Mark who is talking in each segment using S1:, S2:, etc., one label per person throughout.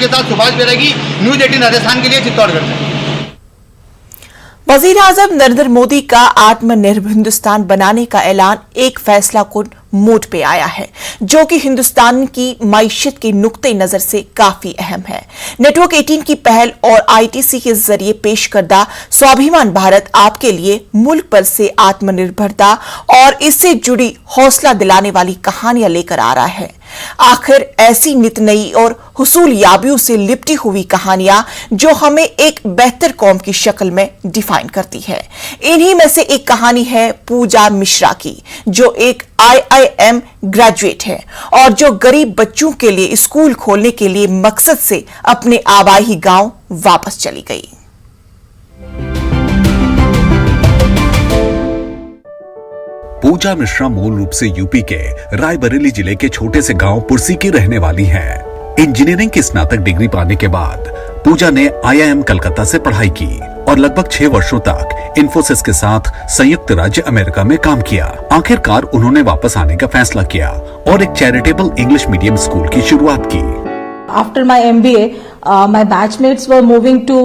S1: के साथ सुभाष बैरागी, न्यूज 18 राजस्थान के लिए चित्तौड़गढ़ से।
S2: वजीर आजम नरेंद्र मोदी का आत्मनिर्भर हिंदुस्तान बनाने का ऐलान एक फैसला कुन मोड पे आया है, जो कि हिंदुस्तान की मईशत के नुक्ते नजर से काफी अहम है। नेटवर्क 18 की पहल और आईटीसी के जरिए पेश करदा स्वाभिमान भारत आपके लिए मुल्क पर से आत्मनिर्भरता और इससे जुड़ी हौसला दिलाने वाली कहानियां लेकर आ रहा है। आखिर ऐसी नित नई और हुसूल याबियों से लिपटी हुई कहानियां जो हमें एक बेहतर कौम की शक्ल में डिफाइन करती है। इन्हीं में से एक कहानी है पूजा मिश्रा की, जो एक IIM ग्रेजुएट है और जो गरीब बच्चों के लिए स्कूल खोलने के लिए मकसद से अपने आबाई गांव वापस चली गई।
S3: पूजा मिश्रा मूल रूप से यूपी के रायबरेली जिले के छोटे से गांव पुरसी की रहने वाली है। इंजीनियरिंग की स्नातक डिग्री पाने के बाद पूजा ने IIM कलकत्ता से पढ़ाई की और लगभग 6 वर्षों तक इन्फोसिस के साथ संयुक्त राज्य अमेरिका में काम किया। आखिरकार उन्होंने वापस आने का फैसला किया और एक चैरिटेबल इंग्लिश मीडियम स्कूल की शुरुआत की।
S4: After my MBA, my batchmates were moving to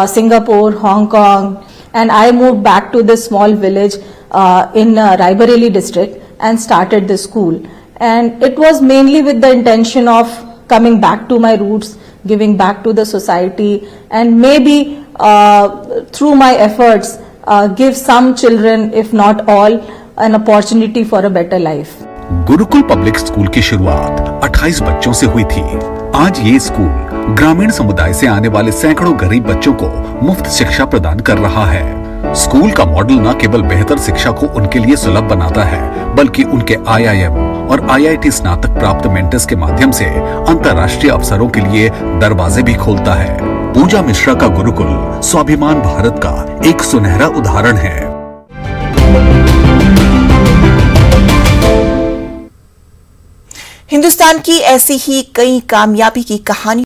S4: Singapore, Hong Kong, and I moved back to this small village in Raebareli district and started the school. And it was mainly with the intention of coming back to my roots, giving back to the society, and maybe through my efforts give some children, if not all, an opportunity for a better life.
S3: Gurukul public school की शुरुआत 28 बच्चों से हुई थी। आज ये school ग्रामीण समुदाय से आने वाले सैकड़ों गरीब बच्चों को मुफ्त शिक्षा प्रदान कर रहा है। स्कूल का मॉडल न केवल बेहतर शिक्षा को उनके लिए सुलभ बनाता है, बल्कि उनके IIM और IIT स्नातक प्राप्त मेंटर्स के माध्यम से अंतर्राष्ट्रीय अवसरों के लिए दरवाजे भी खोलता है। पूजा मिश्रा का गुरुकुल स्वाभिमान भारत का एक सुनहरा उदाहरण है।
S2: हिंदुस्तान की ऐसी ही कई कामयाबी की कहानी